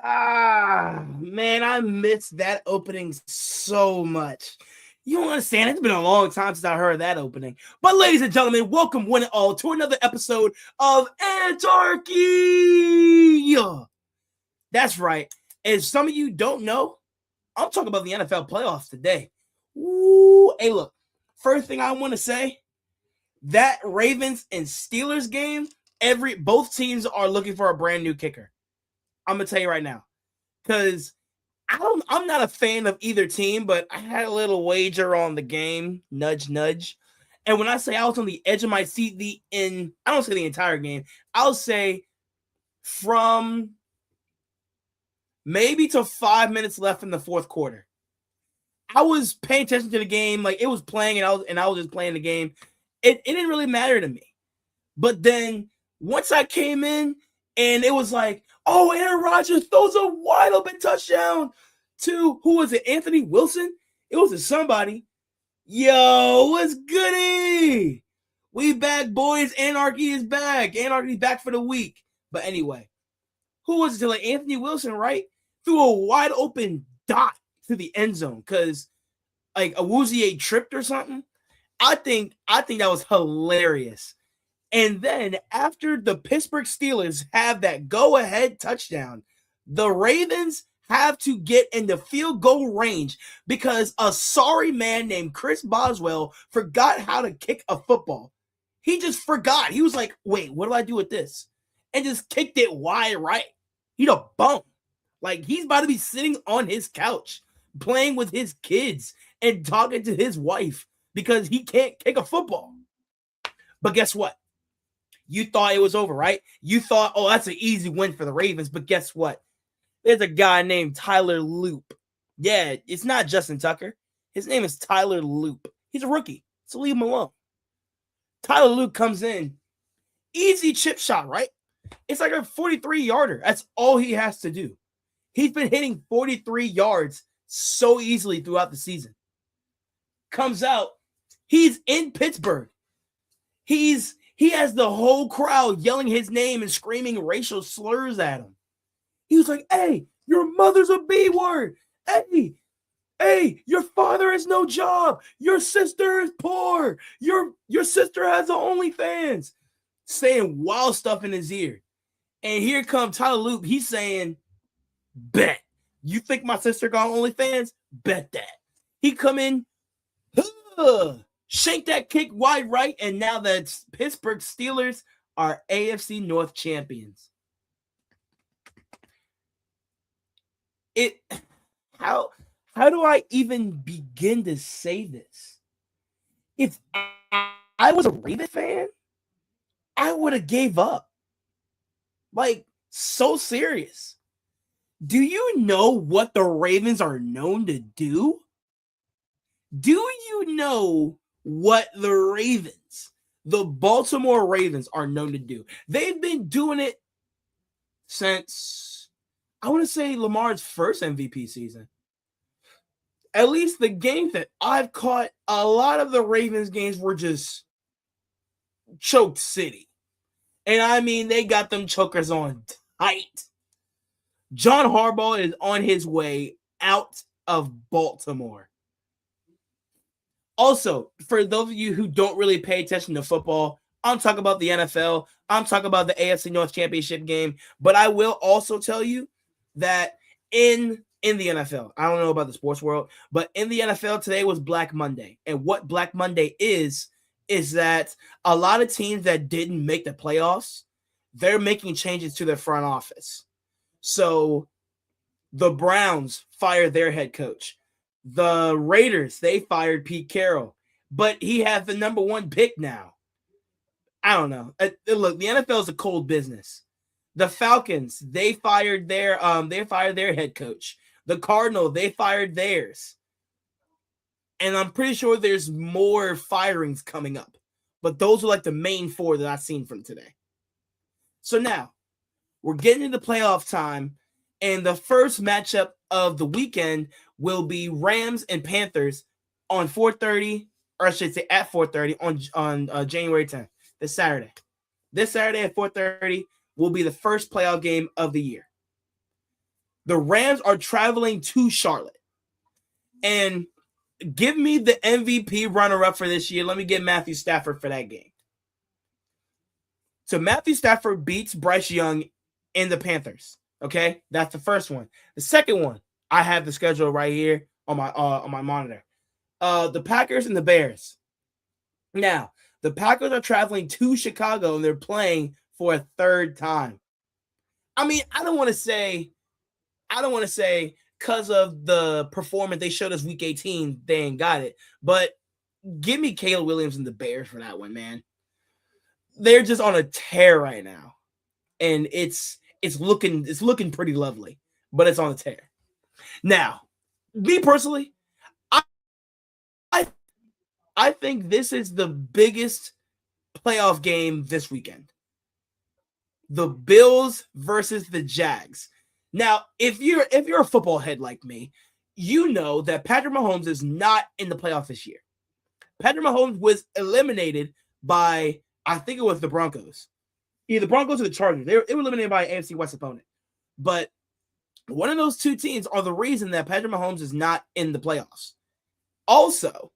Man, I missed that opening so much. You don't understand. It's been a long time since I heard that opening. But, ladies and gentlemen, welcome one and all to another episode of Ant-Archy. That's right. As some of you don't know, I'm talking about the NFL playoffs today. Ooh, hey, look. First thing I want to say, that Ravens and Steelers game, both teams are looking for a brand new kicker. I'm gonna tell you right now, because I'm not a fan of either team, but I had a little wager on the game, nudge, nudge. And when I say I was on the edge of my seat, I don't say the entire game. I'll say from maybe to 5 minutes left in the fourth quarter. I was paying attention to the game, like it was playing, and I was just playing the game. It didn't really matter to me. But then once I came in, and it was like, oh, Aaron Rodgers throws a wide open touchdown to, who was it, Anthony Wilson? It was to somebody. Yo, what's goody? We back, boys. Ant-Archy is back. Ant-Archy's back for the week. But anyway, who was it? Like Anthony Wilson, right? Threw a wide open dot to the end zone because like Awuzie tripped or something. I think that was hilarious. And then after the Pittsburgh Steelers have that go-ahead touchdown, the Ravens have to get in the field goal range because a sorry man named Chris Boswell forgot how to kick a football. He just forgot. He was like, wait, what do I do with this? And just kicked it wide right. He's a bum. Like, he's about to be sitting on his couch playing with his kids and talking to his wife because he can't kick a football. But guess what? You thought it was over, right? You thought, oh, that's an easy win for the Ravens. But guess what? There's a guy named Tyler Loop. Yeah, it's not Justin Tucker. His name is Tyler Loop. He's a rookie, so leave him alone. Tyler Loop comes in. Easy chip shot, right? It's like a 43-yarder. That's all he has to do. He's been hitting 43 yards so easily throughout the season. Comes out. He's in Pittsburgh. He has the whole crowd yelling his name and screaming racial slurs at him. He was like, hey, your mother's a B-word. Hey, your father has no job. Your sister is poor. Your sister has the OnlyFans. Saying wild stuff in his ear. And here comes Tyler Loop. He's saying, bet. You think my sister got OnlyFans? Bet that. He come in, shank that kick wide right, and now the Pittsburgh Steelers are AFC North champions. How do I even begin to say this? If I was a Ravens fan, I would have gave up. Like, so serious. Do you know what the Ravens are known to do? Do you know what the Ravens, the Baltimore Ravens, are known to do? They've been doing it since, I want to say, Lamar's first MVP season. At least the games that I've caught, a lot of the Ravens games were just choked city. And I mean, they got them chokers on tight. John Harbaugh is on his way out of Baltimore. Also, for those of you who don't really pay attention to football, I'm talking about the NFL. I'm talking about the AFC North Championship game. But I will also tell you that in the NFL, I don't know about the sports world, but in the NFL today was Black Monday. And what Black Monday is that a lot of teams that didn't make the playoffs, they're making changes to their front office. So the Browns fired their head coach. The Raiders, they fired Pete Carroll, but he has the number one pick now. I don't know. Look, the NFL is a cold business. The Falcons, they fired their head coach. The Cardinals, they fired theirs. And I'm pretty sure there's more firings coming up. But those are like the main four that I've seen from today. So now, we're getting into playoff time, and the first matchup of the weekend will be Rams and Panthers on 4:30, or I should say at 4:30 on January 10th, this Saturday. This Saturday at 4:30 will be the first playoff game of the year. The Rams are traveling to Charlotte. And give me the MVP runner-up for this year. Let me get Matthew Stafford for that game. So Matthew Stafford beats Bryce Young in the Panthers. Okay, that's the first one. The second one, I have the schedule right here on my monitor. The Packers and the Bears. Now, the Packers are traveling to Chicago and they're playing for a third time. I mean, I don't want to say because of the performance they showed us week 18, they ain't got it. But give me Caleb Williams and the Bears for that one, man. They're just on a tear right now. And it's looking pretty lovely, but it's on a tear. Now, me personally, I think this is the biggest playoff game this weekend. The Bills versus the Jags. Now, if you're a football head like me, you know that Patrick Mahomes is not in the playoffs this year. Patrick Mahomes was eliminated by, I think it was the Broncos. Either the Broncos or the Chargers. They were eliminated by an AFC West opponent. But one of those two teams are the reason that Patrick Mahomes is not in the playoffs. Also,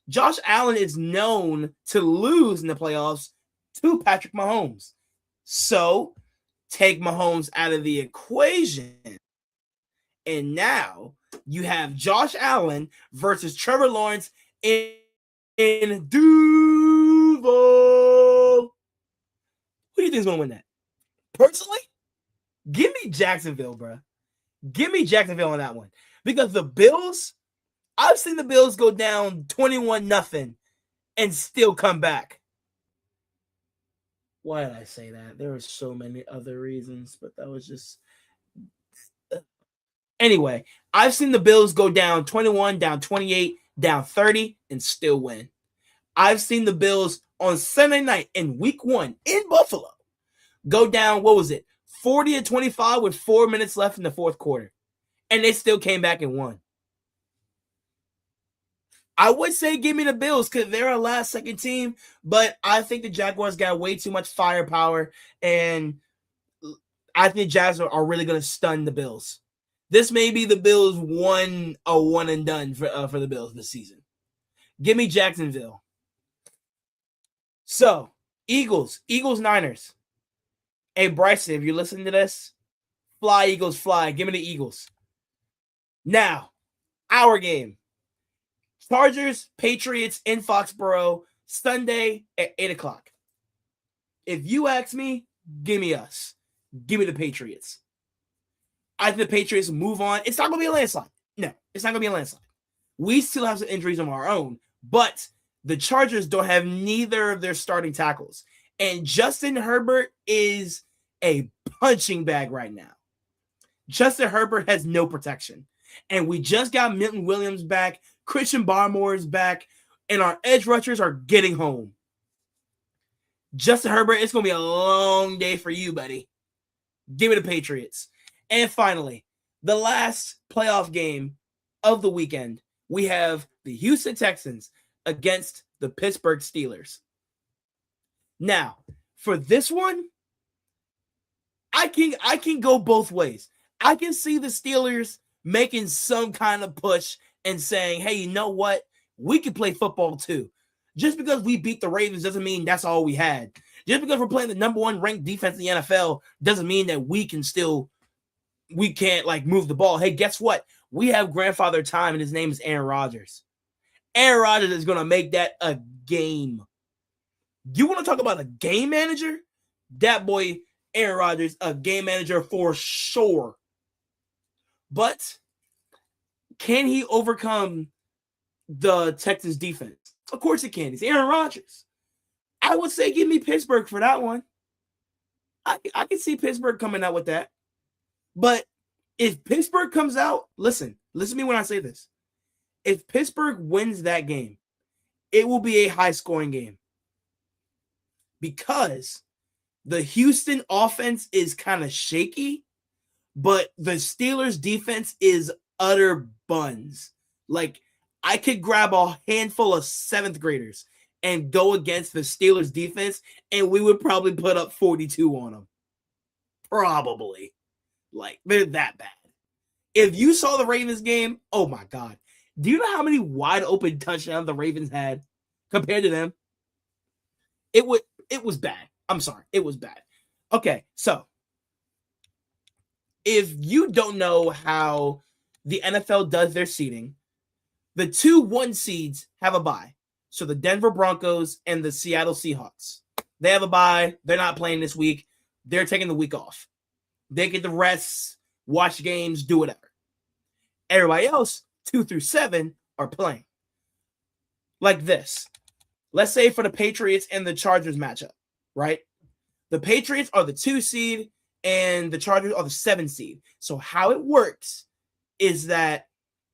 Josh Allen is known to lose in the playoffs to Patrick Mahomes. So, take Mahomes out of the equation. And now you have Josh Allen versus Trevor Lawrence in Duval. Who do you think is going to win that? Personally, give me Jacksonville, bro. Give me Jacksonville on that one. Because the Bills, I've seen the Bills go down 21-0 and still come back. Why did I say that? There were so many other reasons, but that was just... Anyway, I've seen the Bills go down 21, down 28, down 30, and still win. I've seen the Bills on Sunday night in week 1 in Buffalo go down, 40-25 with 4 minutes left in the fourth quarter. And they still came back and won. I would say give me the Bills because they're a last-second team, but I think the Jaguars got way too much firepower, and I think the Jags are really going to stun the Bills. This may be the Bills one and done for the Bills this season. Give me Jacksonville. So, Eagles, Niners. Hey, Bryson, if you're listening to this, fly, Eagles, fly. Give me the Eagles. Now, our game. Chargers, Patriots in Foxborough, Sunday at 8 o'clock. If you ask me, give me us. Give me the Patriots. I think the Patriots move on. It's not going to be a landslide. No, it's not going to be a landslide. We still have some injuries of our own, but the Chargers don't have neither of their starting tackles. And Justin Herbert is a punching bag right now. Justin Herbert has no protection. And we just got Milton Williams back. Christian Barmore is back. And our edge rushers are getting home. Justin Herbert, it's going to be a long day for you, buddy. Give me the Patriots. And finally, the last playoff game of the weekend, we have the Houston Texans against the Pittsburgh Steelers. Now, for this one, I can go both ways. I can see the Steelers making some kind of push and saying, hey, you know what? We can play football too. Just because we beat the Ravens doesn't mean that's all we had. Just because we're playing the number 1 ranked defense in the NFL doesn't mean that we can't move the ball. Hey, guess what? We have grandfather time, and his name is Aaron Rodgers. Aaron Rodgers is going to make that a game. You want to talk about a game manager? That boy, Aaron Rodgers, a game manager for sure. But can he overcome the Texans defense? Of course he can. He's Aaron Rodgers. I would say give me Pittsburgh for that one. I can see Pittsburgh coming out with that. But if Pittsburgh comes out, listen to me when I say this. If Pittsburgh wins that game, it will be a high-scoring game. Because the Houston offense is kind of shaky, but the Steelers defense is utter buns. I could grab a handful of 7th graders and go against the Steelers defense, and we would probably put up 42 on them. Probably. Like, they're that bad. If you saw the Ravens game, oh my God. Do you know how many wide open touchdowns the Ravens had compared to them? It was bad. I'm sorry. It was bad. Okay, so if you don't know how the NFL does their seeding, the 2-1 seeds have a bye. So the Denver Broncos and the Seattle Seahawks, they have a bye. They're not playing this week. They're taking the week off. They get the rest, watch games, do whatever. Everybody else, 2 through 7, are playing. Like this. Let's say for the Patriots and the Chargers matchup, right? The Patriots are the 2 seed and the Chargers are the 7 seed. So how it works is that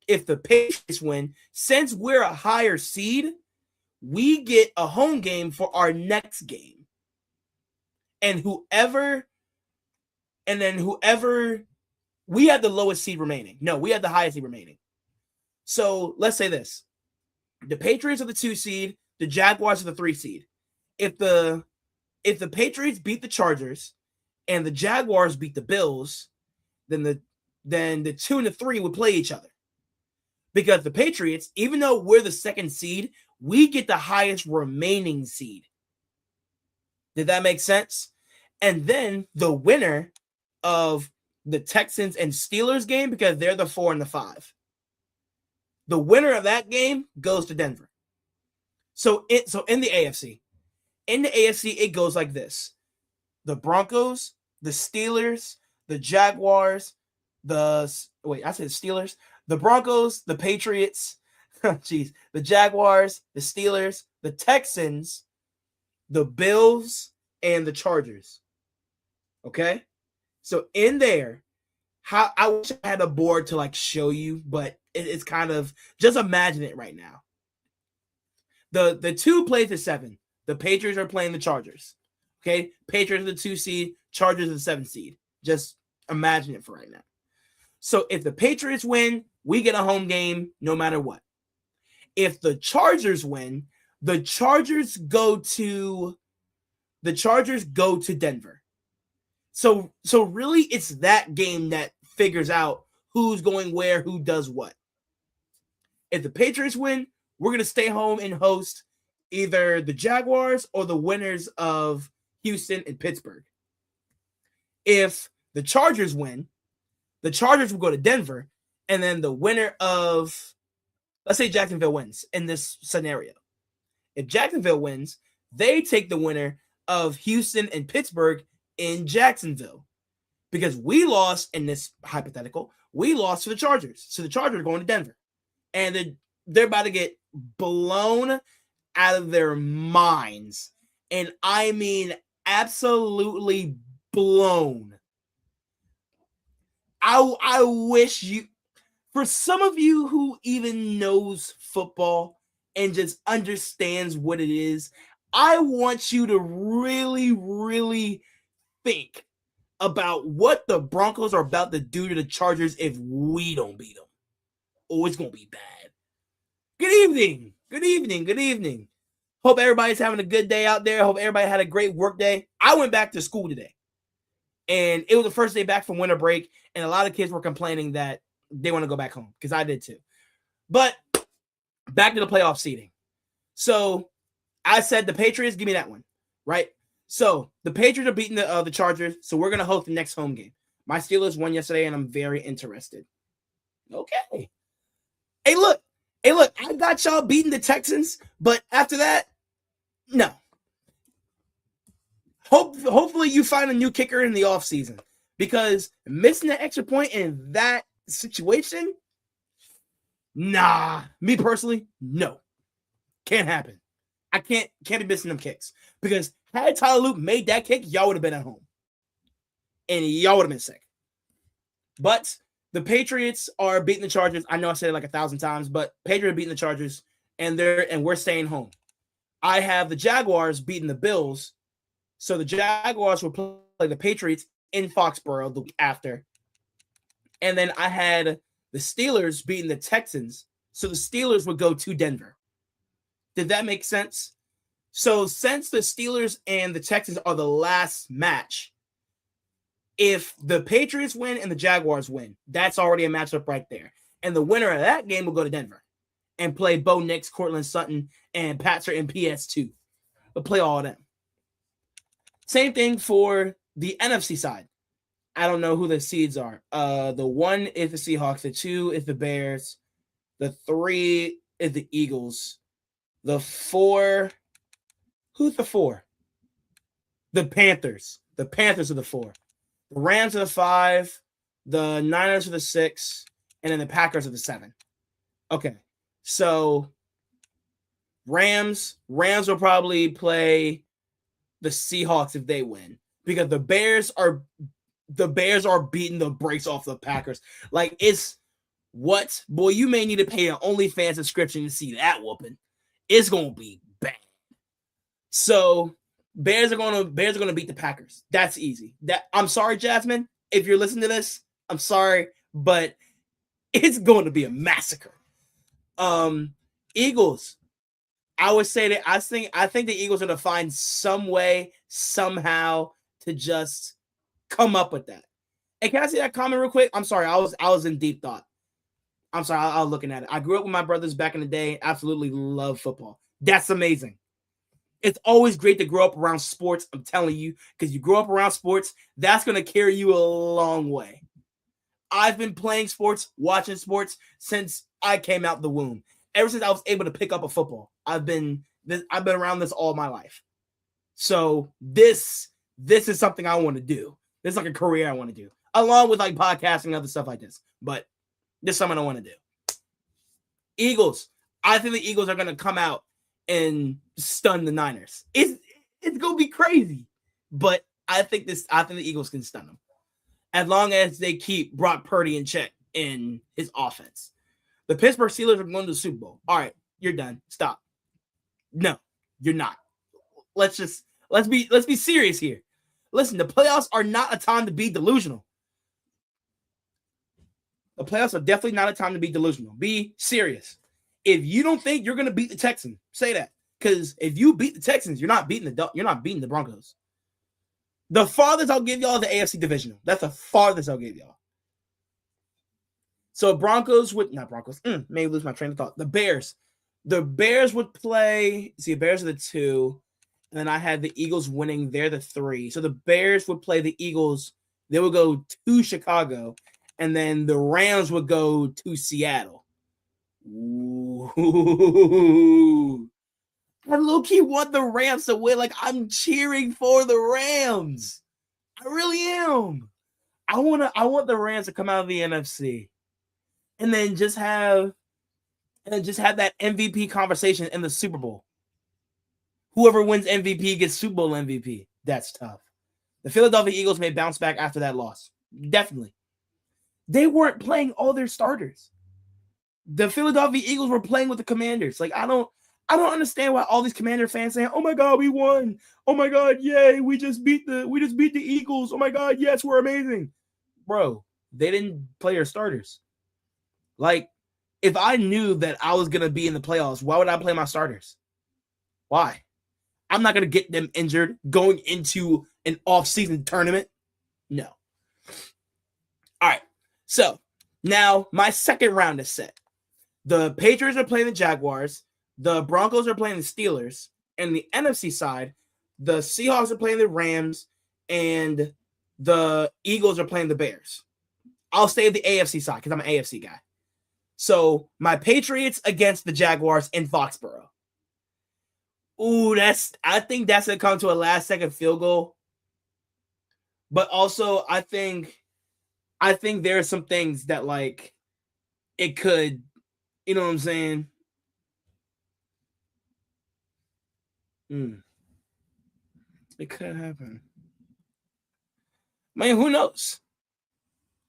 if the Patriots win, since we're a higher seed, we get a home game for our next game. And whoever, we have the lowest seed remaining. No, we have the highest seed remaining. So let's say this. The Patriots are the 2 seed, the Jaguars are the 3 seed. If the Patriots beat the Chargers and the Jaguars beat the Bills, then the 2 and the 3 would play each other. Because the Patriots, even though we're the 2nd seed, we get the highest remaining seed. Did that make sense? And then the winner of the Texans and Steelers game, because they're the 4 and the 5, the winner of that game goes to Denver. So in the AFC, it goes like this. The Broncos, the Steelers, the Jaguars, the Steelers, the Broncos, the Patriots, the Jaguars, the Steelers, the Texans, the Bills, and the Chargers. Okay? So in there, I wish I had a board to like show you, but it's kind of, just imagine it right now. The 2 plays the 7. The Patriots are playing the Chargers. Okay? Patriots are the 2 seed, Chargers are the 7 seed. Just imagine it for right now. So if the Patriots win, we get a home game no matter what. If the Chargers win, the Chargers go to Denver. So really it's that game that figures out who's going where, who does what. If the Patriots win, we're going to stay home and host either the Jaguars or the winners of Houston and Pittsburgh. If the Chargers win, the Chargers will go to Denver, and then the winner of, let's say Jacksonville wins in this scenario. If Jacksonville wins, they take the winner of Houston and Pittsburgh in Jacksonville. Because we lost in this hypothetical, we lost to the Chargers. So the Chargers are going to Denver. And they're about to get blown out of their minds. And I mean absolutely blown. I wish you, for some of you who even knows football and just understands what it is, I want you to really, really think about what the Broncos are about to do to the Chargers if we don't beat them. Oh, it's going to be bad. Good evening. Good evening. Good evening. Hope everybody's having a good day out there. Hope everybody had a great work day. I went back to school today. And it was the first day back from winter break. And a lot of kids were complaining that they want to go back home. Because I did too. But back to the playoff seeding. So I said the Patriots, give me that one. Right? So the Patriots are beating the Chargers. So we're going to host the next home game. My Steelers won yesterday and I'm very interested. Okay. Hey, look. I got y'all beating the Texans. But after that, no. Hopefully you find a new kicker in the offseason, because missing an extra point in that situation, nah. Me personally, no. Can't happen. I can't be missing them kicks, because had Tyler Luke made that kick, y'all would have been at home. And y'all would have been sick. But the Patriots are beating the Chargers. I know I said it like 1,000 times, but Patriots are beating the Chargers, and we're staying home. I have the Jaguars beating the Bills. So the Jaguars will play the Patriots in Foxborough the week after. And then I had the Steelers beating the Texans. So the Steelers would go to Denver. Did that make sense? So since the Steelers and the Texans are the last match, If the Patriots win and the Jaguars win, that's already a matchup right there. And the winner of that game will go to Denver and play Bo Nix, Cortland Sutton, and Patser and PS2. But play all of them. Same thing for the NFC side. I don't know who the seeds are. The 1 is the Seahawks. The 2 is the Bears. The 3 is the Eagles. The 4, who's the 4? The Panthers. The Panthers are the 4. The Rams are the 5. The Niners are the 6. And then the Packers are the 7. Okay. So Rams will probably play the Seahawks if they win, because the Bears are beating the brakes off the Packers. Like, it's what? Boy, you may need to pay an OnlyFans subscription to see that whooping. It's gonna be bad. So Bears are gonna beat the Packers. That's easy. I'm sorry, Jasmine, if you're listening to this. I'm sorry, but it's going to be a massacre. Eagles. I would say that I think the Eagles are going to find some way, somehow, to just come up with that. Hey, can I see that comment real quick? I'm sorry, I was in deep thought. I'm sorry, I was looking at it. I grew up with my brothers back in the day. Absolutely love football. That's amazing. It's always great to grow up around sports. I'm telling you, because you grow up around sports, that's going to carry you a long way. I've been playing sports, watching sports since I came out the womb. Ever since I was able to pick up a football, I've been around this all my life. So this is something I want to do. This is like a career I want to do, along with like podcasting and other stuff like this. But this is something I want to do. Eagles. I think the Eagles are going to come out and stun the Niners. It's going to be crazy, but I think the Eagles can stun them as long as they keep Brock Purdy in check in his offense. The Pittsburgh Steelers are going to the Super Bowl. All right, you're done. Stop. No, you're not. Let's be serious here. Listen, the playoffs are not a time to be delusional. The playoffs are definitely not a time to be delusional. Be serious. If you don't think you're going to beat the Texans, say that. Because if you beat the Texans, you're not beating the Broncos. The farthest I'll give y'all is the AFC divisional. That's the farthest I'll give y'all. So maybe lose my train of thought. The Bears. The Bears would play. See, the Bears are the 2. And then I had the Eagles winning. They're the 3. So the Bears would play the Eagles. They would go to Chicago. And then the Rams would go to Seattle. Ooh. I low-key want the Rams to win. Like, I'm cheering for the Rams. I really am. I want the Rams to come out of the NFC. And then just have that MVP conversation in the Super Bowl. Whoever wins MVP gets Super Bowl MVP. That's tough. The Philadelphia Eagles may bounce back after that loss. Definitely. They weren't playing all their starters. The Philadelphia Eagles were playing with the Commanders. Like, I don't understand why all these Commander fans saying, "Oh my God, we won! Oh my God, yay! We just beat the Eagles! Oh my God, yes, we're amazing!" Bro, they didn't play their starters. Like, if I knew that I was gonna be in the playoffs, why would I play my starters? Why? I'm not gonna get them injured going into an off-season tournament. No. All right. So now my second round is set. The Patriots are playing the Jaguars. The Broncos are playing the Steelers. And the NFC side, the Seahawks are playing the Rams. And the Eagles are playing the Bears. I'll stay at the AFC side because I'm an AFC guy. So my Patriots against the Jaguars in Foxborough. Ooh, I think that's going to come to a last-second field goal. But also, I think there are some things that, like, it could, you know what I'm saying? It could happen. Man, who knows?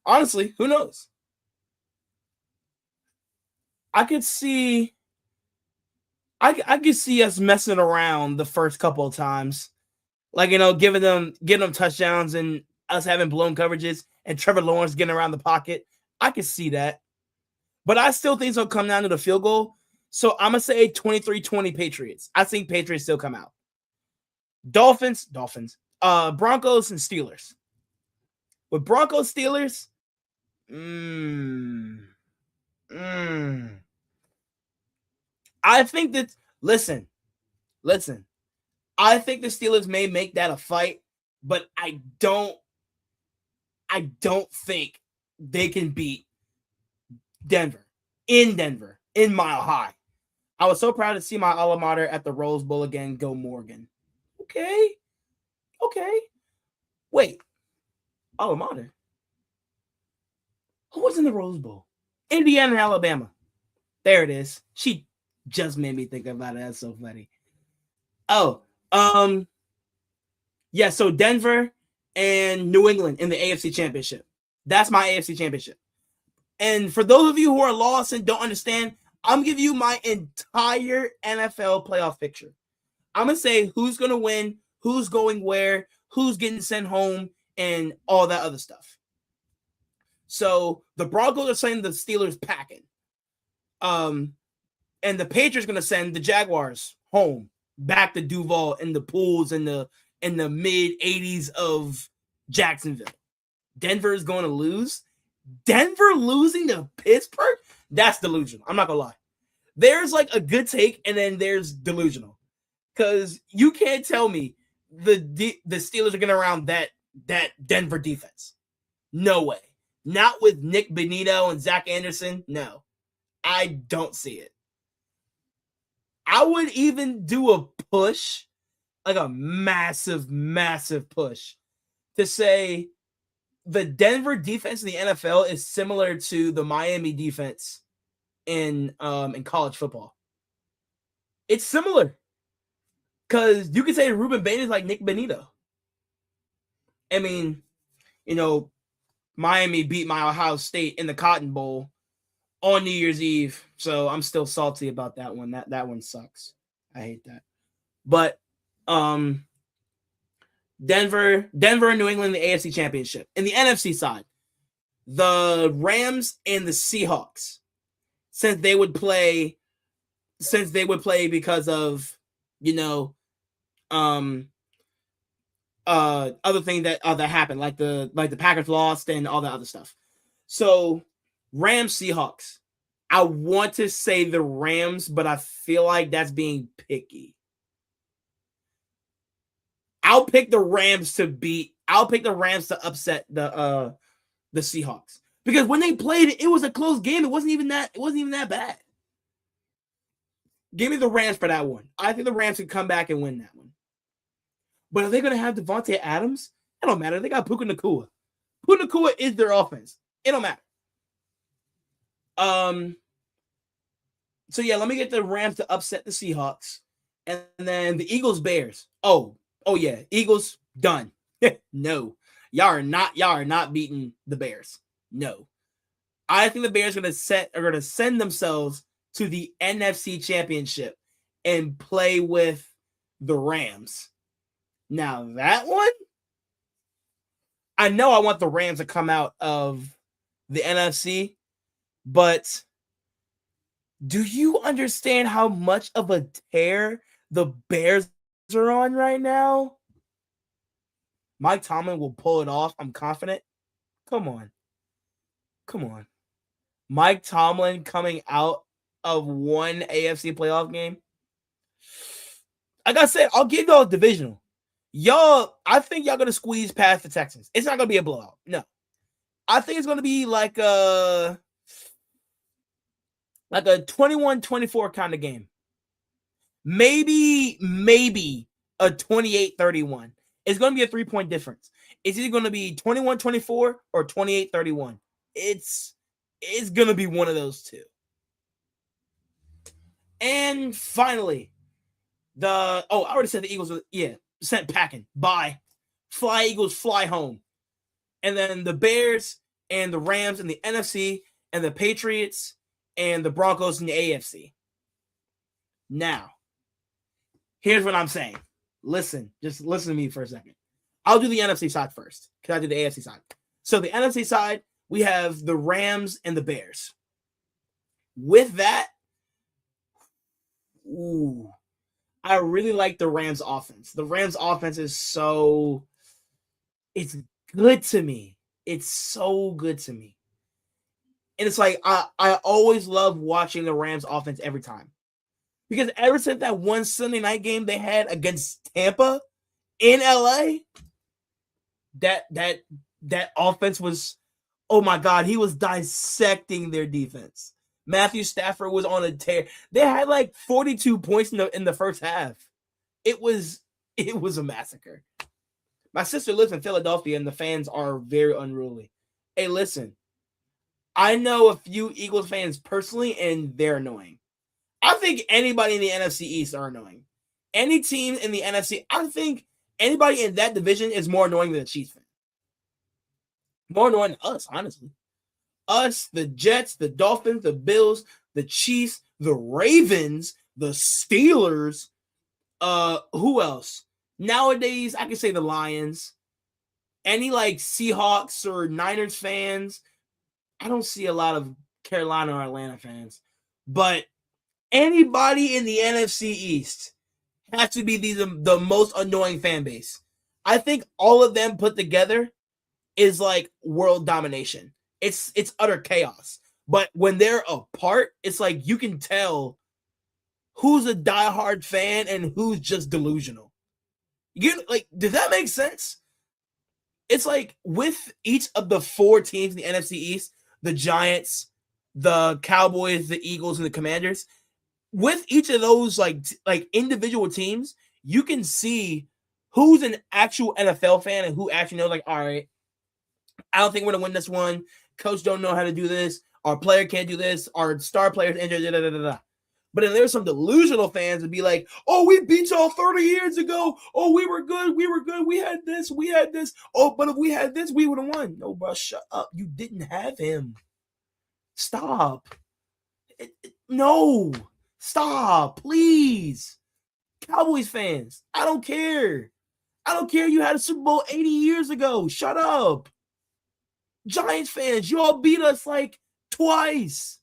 Honestly, who knows? I could see us messing around the first couple of times. Like, you know, giving them touchdowns and us having blown coverages and Trevor Lawrence getting around the pocket. I could see that. But I still think it'll come down to the field goal. So I'm going to say 23-20 Patriots. I think Patriots still come out. Dolphins, Broncos and Steelers. With Broncos Steelers, I think that listen. I think the Steelers may make that a fight, but I don't think they can beat Denver in Mile High. I was so proud to see my alma mater at the Rose Bowl again. Go Morgan. Okay. Wait, alma mater. Who was in the Rose Bowl? Indiana and Alabama. There it is. She just made me think about it. That's so funny. Oh, yeah. So Denver and New England in the AFC Championship. That's my AFC Championship. And for those of you who are lost and don't understand, I'm giving you my entire NFL playoff picture. I'm going to say who's going to win, who's going where, who's getting sent home, and all that other stuff. So the Broncos are sending the Steelers packing. And the Patriots are going to send the Jaguars home, back to Duval in the pools in the mid 80s of Jacksonville. Denver is going to lose. Denver losing to Pittsburgh? That's delusional. I'm not going to lie. There's like a good take, and then there's delusional. Because you can't tell me the Steelers are getting around that Denver defense. No way. Not with Nick Benito and Zach Anderson. No. I don't see it. I would even do a push, like a massive, massive push, to say the Denver defense in the NFL is similar to the Miami defense in college football. It's similar. Because you could say Ruben Bain is like Nick Benito. I mean, Miami beat my Ohio State in the Cotton Bowl on New Year's Eve. So I'm still salty about that one. That one sucks. I hate that. But Denver and New England in the AFC Championship. In the NFC side, the Rams and the Seahawks, since they would play because of other thing that happened, like the Packers lost and all that other stuff. So Rams Seahawks. I want to say the Rams, but I feel like that's being picky. I'll pick the Rams to upset the Seahawks. Because when they played, it was a close game. It wasn't even that bad. Give me the Rams for that one. I think the Rams can come back and win that one. But are they going to have Devontae Adams? It don't matter. They got Puka Nacua. Puka Nacua is their offense. It don't matter. So yeah, let me get the Rams to upset the Seahawks. And then the Eagles Bears. Oh yeah, Eagles done. No. Y'all are not beating the Bears. No. I think the Bears are going to send themselves to the NFC Championship and play with the Rams. Now that one, I know I want the Rams to come out of the NFC, but do you understand how much of a tear the Bears are on right now? Mike Tomlin will pull it off. I'm confident. Come on. Mike Tomlin coming out of one AFC playoff game. Like I said, I'll give y'all a divisional. I think y'all going to squeeze past the Texans. It's not going to be a blowout. No. I think it's going to be like a 21-24 kind of game. Maybe a 28-31. It's going to be a 3-point difference. It's either going to be 21-24 or 28-31. It's going to be one of those two. And finally, I already said the Eagles sent packing. Bye. Fly Eagles, fly home. And then the Bears and the Rams in the NFC and the Patriots and the Broncos in the AFC. Now, here's what I'm saying. Just listen to me for a second. I'll do the NFC side first because I did the AFC side. So the NFC side, we have the Rams and the Bears. With that, I really like the Rams offense. The Rams offense is it's good to me. It's so good to me. And it's like I always love watching the Rams offense every time. Because ever since that one Sunday night game they had against Tampa in LA, that offense was, oh my God, he was dissecting their defense. Matthew Stafford was on a tear. They had like 42 points in the first half. It was a massacre. My sister lives in Philadelphia and the fans are very unruly. Hey, listen, I know a few Eagles fans personally and they're annoying. I think anybody in the NFC East are annoying. Any team in the NFC, I think anybody in that division is more annoying than a Chiefs fan. More annoying than us, honestly. Us, the Jets, the Dolphins, the Bills, the Chiefs, the Ravens, the Steelers. Who else? Nowadays, I can say the Lions. Any like Seahawks or Niners fans. I don't see a lot of Carolina or Atlanta fans. But anybody in the NFC East has to be the most annoying fan base. I think all of them put together is like world domination. It's utter chaos. But when they're apart, it's like you can tell who's a diehard fan and who's just delusional. Does that make sense? It's like with each of the four teams in the NFC East, the Giants, the Cowboys, the Eagles, and the Commanders, with each of those like individual teams, you can see who's an actual NFL fan and who actually knows, like, all right, I don't think we're going to win this one. Coach don't know how to do this. Our player can't do this. Our star player's injured. Da, da, da, da. But then there's some delusional fans would be like, oh, we beat y'all 30 years ago. Oh, we were good. We were good. We had this. We had this. Oh, but if we had this, we would have won. No, bro, shut up. You didn't have him. Stop. No. Stop, please. Cowboys fans, I don't care. I don't care you had a Super Bowl 80 years ago. Shut up. Giants fans, you all beat us like twice.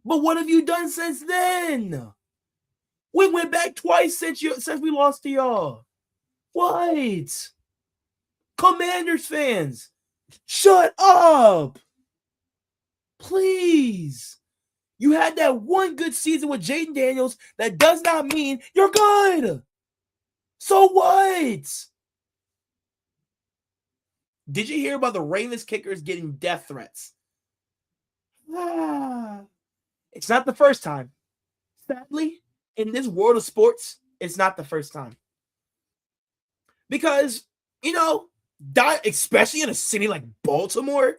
But what have you done since then? We went back twice since we lost to y'all. What? Commanders fans, shut up. Please. You had that one good season with Jaden Daniels. That does not mean you're good. So what? Did you hear about the Ravens kickers getting death threats? It's not the first time. Sadly, in this world of sports, it's not the first time. Because, especially in a city like Baltimore,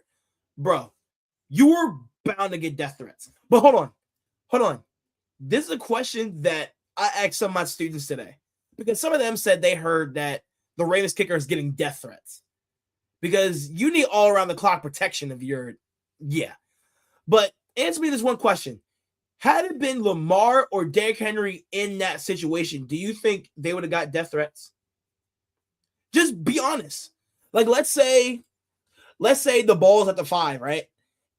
bro, you were bound to get death threats. But hold on. This is a question that I asked some of my students today. Because some of them said they heard that the Ravens kicker is getting death threats. Because you need all around the clock protection of your, yeah. But answer me this one question. Had it been Lamar or Derrick Henry in that situation, do you think they would have got death threats? Just be honest. Like, let's say the ball's at the 5, right?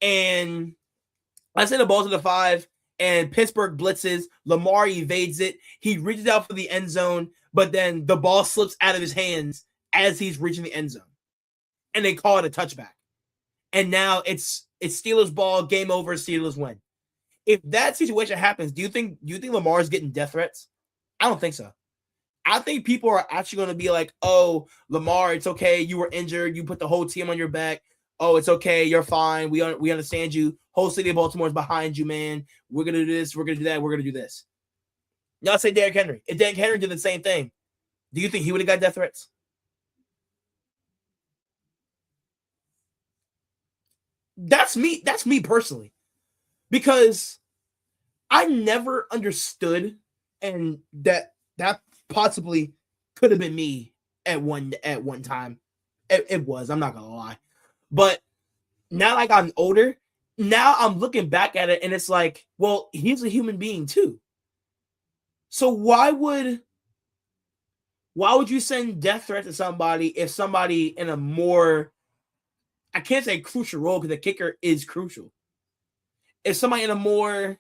And let's say the ball's at the 5 and Pittsburgh blitzes. Lamar evades it. He reaches out for the end zone, but then the ball slips out of his hands as he's reaching the end zone. And they call it a touchback. And now it's Steelers ball, game over, Steelers win. If that situation happens, do you think Lamar's getting death threats? I don't think so. I think people are actually going to be like, oh, Lamar, it's okay. You were injured. You put the whole team on your back. Oh, it's okay. You're fine. We understand you. Whole city of Baltimore is behind you, man. We're going to do this. We're going to do that. We're going to do this. Y'all say Derrick Henry. If Derrick Henry did the same thing, do you think he would have got death threats? That's me. That's me personally. Because I never understood, and that possibly could have been me at one time. It was. I'm not gonna lie. But now, like, I'm older, now I'm looking back at it, and it's like, well, he's a human being too. So why would you send death threat to somebody if somebody in a more, I can't say crucial role because the kicker is crucial. If somebody in a more,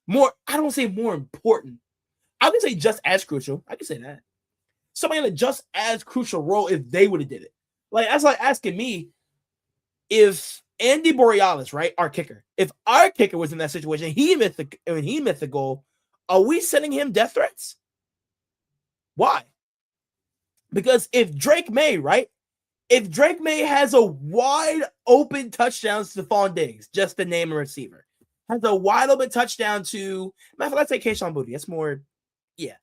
I don't say more important. I would say just as crucial. I can say that. Somebody in a just as crucial role if they would have did it. Like, that's like asking me, if Andy Borealis, right, our kicker, if our kicker was in that situation, he missed the goal, are we sending him death threats? Why? Because if Drake May, right, if Drake May has a wide open touchdown to Stephon Diggs, just to name a receiver, has a wide open touchdown to, matter of fact, let's say Kayshon Boutte. That's more, yeah.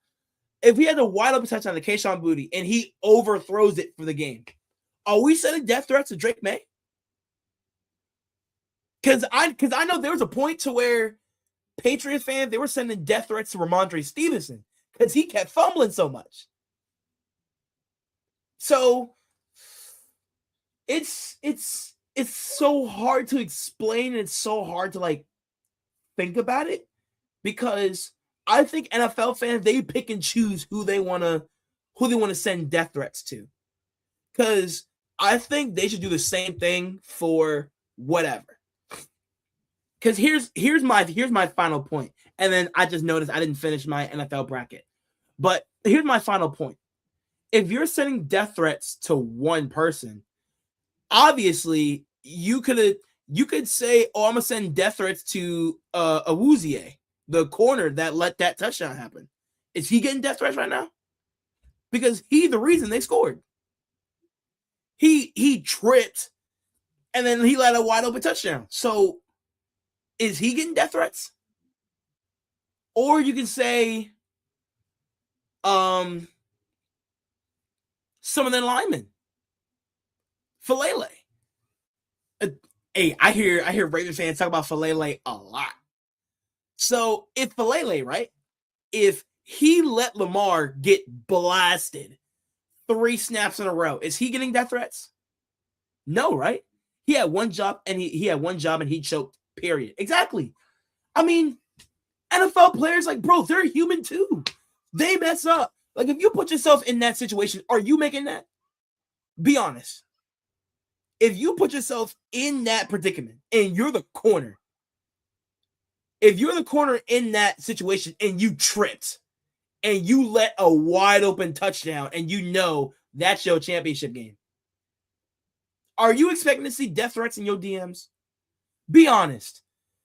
If he has a wide open touchdown to Kayshon Boutte and he overthrows it for the game, are we sending death threats to Drake May? Because I know there was a point to where Patriot fans, they were sending death threats to Ramondre Stevenson because he kept fumbling so much. So it's so hard to explain, and it's so hard to like think about it, because I think NFL fans, they pick and choose who they want to send death threats to. Because I think they should do the same thing for whatever. Because here's my final point. And then I just noticed I didn't finish my NFL bracket. But here's my final point. If you're sending death threats to one person, obviously you could say, oh, I'm gonna send death threats to Awuzie, the corner that let that touchdown happen. Is he getting death threats right now? Because he's the reason they scored. He tripped and then he let a wide open touchdown. So is he getting death threats? Or you can say some of the linemen. Falele. Hey, I hear Ravens fans talk about Falele a lot. So if Falele, right, if he let Lamar get blasted 3 snaps in a row, is he getting death threats? No, right? He had one job and he choked. Period. Exactly. I mean, NFL players, like, bro, they're human too. They mess up. Like, if you put yourself in that situation, are you making that? Be honest. If you put yourself in that predicament and you're the corner, if you're the corner in that situation and you tripped and you let a wide open touchdown and you know that's your championship game, are you expecting to see death threats in your DMs? Be honest.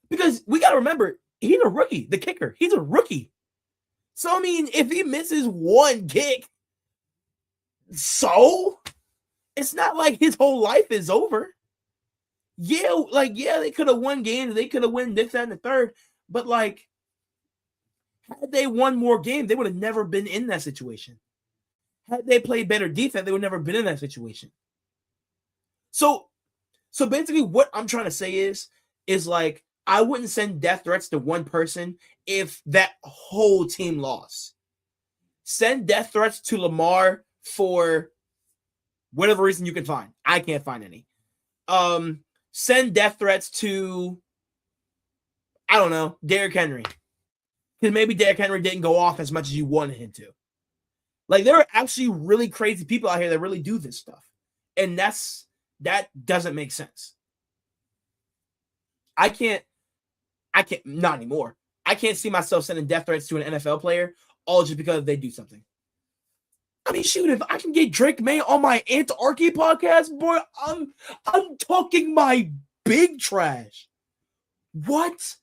Because we got to remember, he's a rookie, the kicker. He's a rookie. So, I mean, if he misses one kick, so it's not like his whole life is over. Yeah, they could have won games. They could have won this, that, and the third. But, like, had they won more games, they would have never been in that situation. Had they played better defense, they would never been in that situation. So basically what I'm trying to say is like, I wouldn't send death threats to one person if that whole team lost. Send death threats to Lamar for whatever reason you can find. I can't find any. Send death threats to, I don't know, Derrick Henry. Because maybe Derrick Henry didn't go off as much as you wanted him to. Like, there are actually really crazy people out here that really do this stuff. And that doesn't make sense. I can't, not anymore. I can't see myself sending death threats to an NFL player all just because they do something. I mean, shoot, if I can get Drake May on my Ant-Archy podcast, boy, I'm talking my big trash. What?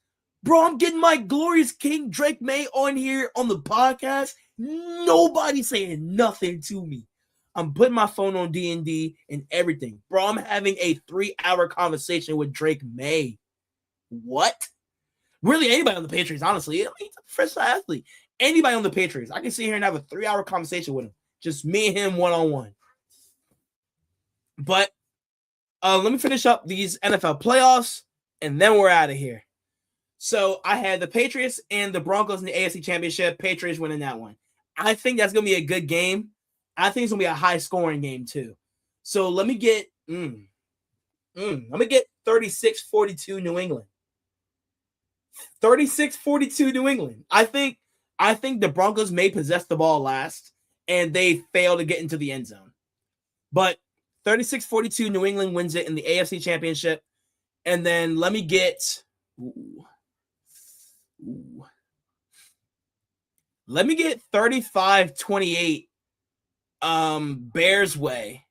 Bro, I'm getting my glorious king Drake May on here on the podcast. Nobody saying nothing to me. I'm putting my phone on D&D and everything. Bro, I'm having a 3-hour conversation with Drake May. What? Really, anybody on the Patriots, honestly. I mean, he's a professional athlete. Anybody on the Patriots, I can sit here and have a 3-hour conversation with him. Just me and him one-on-one. But let me finish up these NFL playoffs, and then we're out of here. So I had the Patriots and the Broncos in the AFC Championship. Patriots winning that one. I think that's going to be a good game. I think it's going to be a high-scoring game, too. So let me get 36-42 New England. 36-42 New England. I think the Broncos may possess the ball last, and they fail to get into the end zone. But 36-42 New England wins it in the AFC Championship. And then let me get let me get 35-28 Bears way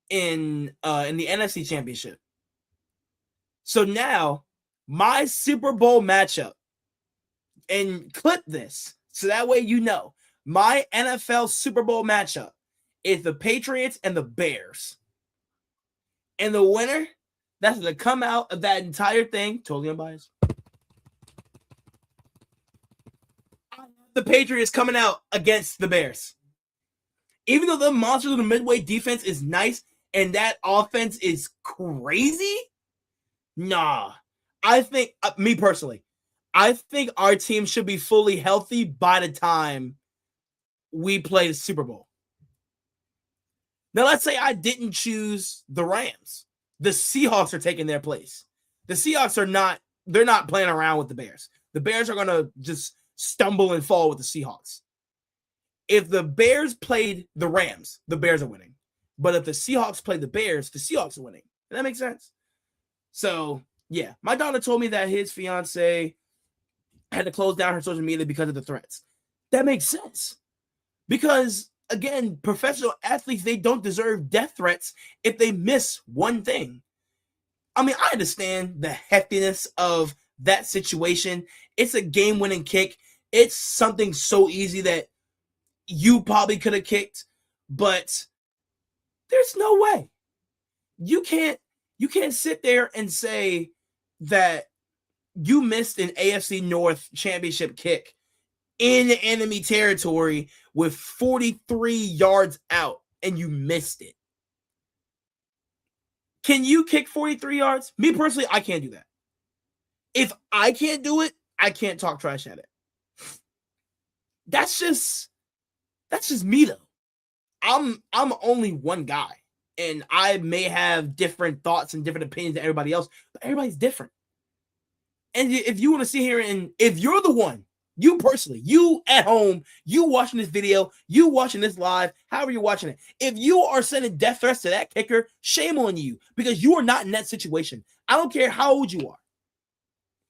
in the NFC Championship. So now my Super Bowl matchup, and clip this so that way you know, my NFL Super Bowl matchup is the Patriots and the Bears. And the winner that's going to come out of that entire thing, totally unbiased, the Patriots coming out against the Bears. Even though the Monsters of the Midway defense is nice and that offense is crazy, nah. I think, me personally, I think our team should be fully healthy by the time we play the Super Bowl. Now, let's say I didn't choose the Rams. The Seahawks are taking their place. The Seahawks they're not playing around with the Bears. The Bears are going to just stumble and fall with the Seahawks. If the Bears played the Rams, the Bears are winning. But if the Seahawks played the Bears, the Seahawks are winning. Does that make sense? So, yeah. My daughter told me that his fiance had to close down her social media because of the threats. That makes sense. Because, again, professional athletes, they don't deserve death threats if they miss one thing. I mean, I understand the heftiness of that situation. It's a game-winning kick. It's something so easy that you probably could have kicked, but there's no way. You can't sit there and say that you missed an AFC North championship kick in enemy territory with 43 yards out and you missed it. Can you kick 43 yards? Me personally, I can't do that. If I can't do it, I can't talk trash at it. That's just me though. I'm only one guy, and I may have different thoughts and different opinions than everybody else, but everybody's different. And if you want to sit here and if you're the one, you personally, you at home, you watching this video, you watching this live, however you're watching it, if you are sending death threats to that kicker, shame on you, because you are not in that situation. I don't care how old you are.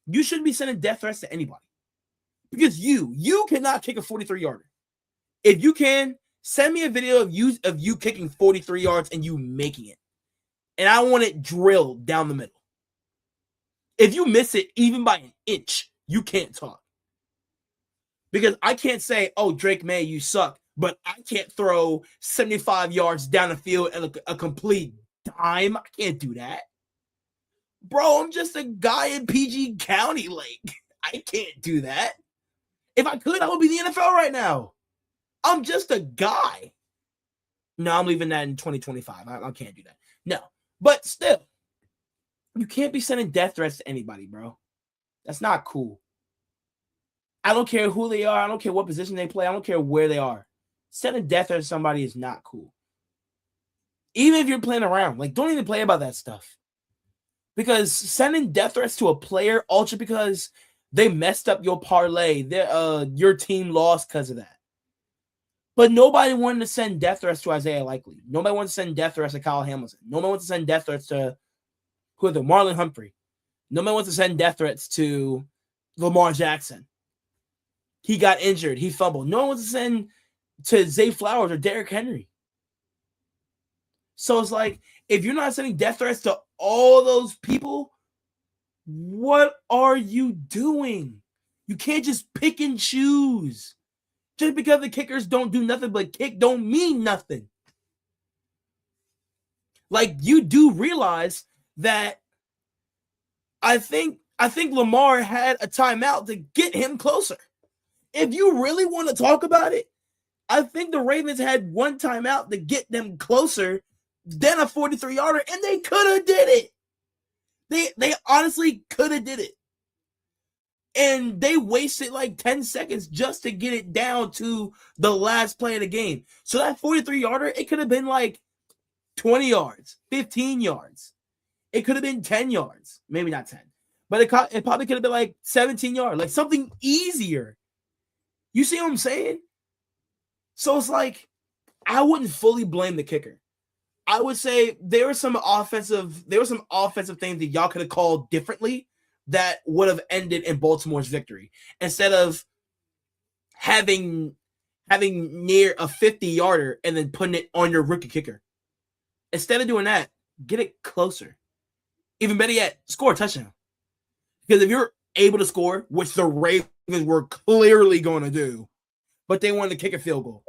You shouldn't be sending death threats to anybody, because you cannot kick a 43-yarder. If you can, send me a video of you kicking 43 yards and you making it. And I want it drilled down the middle. If you miss it even by an inch, you can't talk. Because I can't say, oh, Drake May, you suck, but I can't throw 75 yards down the field and a complete dime. I can't do that. Bro, I'm just a guy in PG County. Like, I can't do that. If I could, I would be in the NFL right now. I'm just a guy. No, I'm leaving that in 2025. I can't do that. No, but still, you can't be sending death threats to anybody, bro. That's not cool. I don't care who they are. I don't care what position they play. I don't care where they are. Sending death threats to somebody is not cool. Even if you're playing around, like, don't even play about that stuff. Because sending death threats to a player, ultra because they messed up your parlay, your team lost because of that. But nobody wanted to send death threats to Isaiah Likely. Nobody wanted to send death threats to Kyle Hamilton. Nobody wants to send death threats to Marlon Humphrey. Nobody wants to send death threats to Lamar Jackson. He got injured. He fumbled. No one wants to send to Zay Flowers or Derrick Henry. So it's like, if you're not sending death threats to all those people, what are you doing? You can't just pick and choose. Just because the kickers don't do nothing but kick don't mean nothing. Like, you do realize that I think Lamar had a timeout to get him closer. If you really want to talk about it, I think the Ravens had one timeout to get them closer than a 43-yarder, and they could have did it. They honestly could have did it. And they wasted like 10 seconds just to get it down to the last play of the game. So that 43-yarder, it could have been like 20 yards, 15 yards. It could have been 10 yards. Maybe not 10. But it probably could have been like 17 yards. Like something easier. You see what I'm saying? So it's like, I wouldn't fully blame the kicker. I would say there were some offensive things that y'all could have called differently that would have ended in Baltimore's victory. Instead of having near a 50-yarder and then putting it on your rookie kicker. Instead of doing that, get it closer. Even better yet, score a touchdown. Because if you're able to score, which the Ravens were clearly going to do, but they wanted to kick a field goal.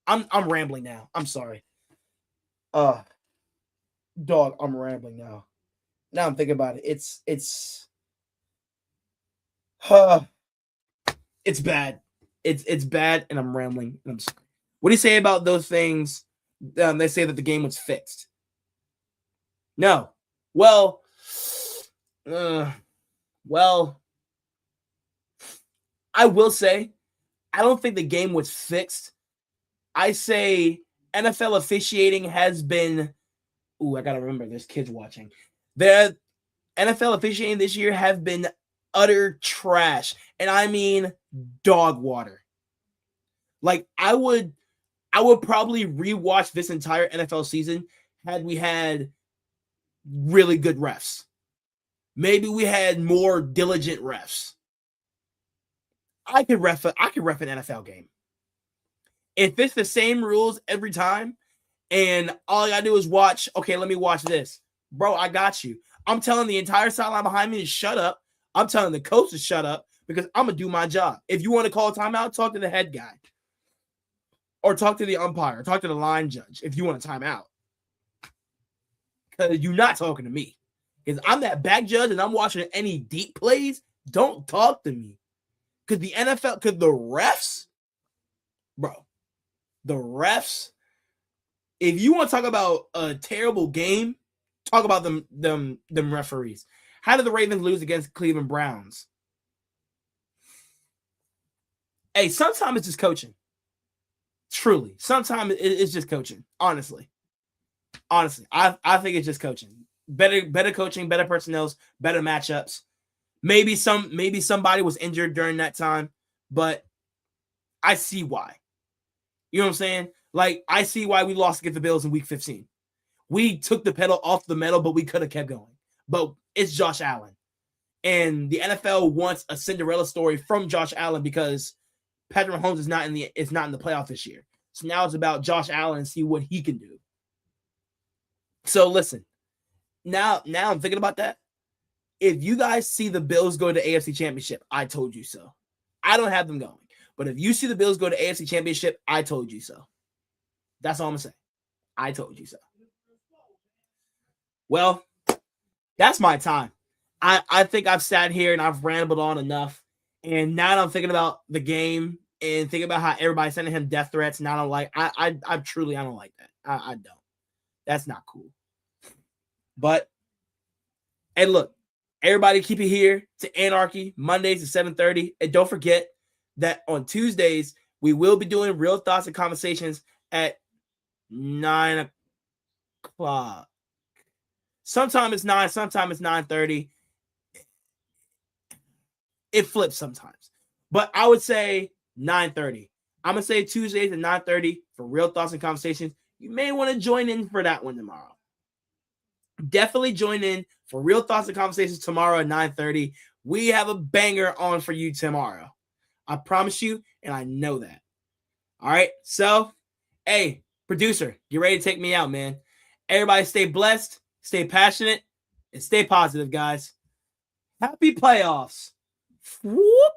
I'm rambling now. I'm sorry. Dog, I'm rambling now. Now I'm thinking about it. It's bad. It's bad, and I'm rambling. And I'm sorry. What do you say about those things? They say that the game was fixed. No. Well, I will say, I don't think the game was fixed. I say NFL officiating has been. Ooh, I gotta remember there's kids watching. The NFL officiating this year have been utter trash, and I mean dog water. Like I would probably rewatch this entire NFL season had we had really good refs. Maybe we had more diligent refs. I could ref an NFL game. If it's the same rules every time, and all I gotta do is watch, okay, let me watch this. Bro, I got you. I'm telling the entire sideline behind me to shut up. I'm telling the coach to shut up because I'm gonna do my job. If you want to call a timeout, talk to the head guy. Or talk to the umpire, talk to the line judge if you want a timeout. Because you're not talking to me. Because I'm that back judge and I'm watching any deep plays. Don't talk to me. Because the NFL, because the refs, bro, the refs, if you want to talk about a terrible game, talk about them referees. How did the Ravens lose against Cleveland Browns? Hey, sometimes it's just coaching. Truly. Sometimes it's just coaching. Honestly, I think it's just coaching. Better coaching, better personnel, better matchups. Maybe somebody was injured during that time, but I see why. You know what I'm saying? Like, I see why we lost against the Bills in week 15. We took the pedal off the metal, but we could have kept going. But it's Josh Allen. And the NFL wants a Cinderella story from Josh Allen because Patrick Mahomes is not in the playoff this year. So now it's about Josh Allen and see what he can do. So listen, now I'm thinking about that. If you guys see the Bills go to AFC Championship, I told you so. I don't have them going. But if you see the Bills go to AFC Championship, I told you so. That's all I'm going to say. I told you so. Well, that's my time. I think I've sat here and I've rambled on enough. And now that I'm thinking about the game and thinking about how everybody's sending him death threats, and I don't like, I don't like that. I don't. That's not cool. But, hey, look, everybody keep it here to Ant-Archy, Mondays at 7:30. And don't forget that on Tuesdays, we will be doing Real Thoughts and Conversations at 9 o'clock. Sometimes it's 9, sometimes it's 9:30. It flips sometimes. But I would say 9:30. I'm going to say Tuesdays at 9:30 for Real Thoughts and Conversations. You may want to join in for that one tomorrow. Definitely join in for Real Thoughts and Conversations tomorrow at 9:30. We have a banger on for you tomorrow. I promise you, and I know that. All right, so, hey, producer, get ready to take me out, man. Everybody stay blessed, stay passionate, and stay positive, guys. Happy playoffs. Whoop.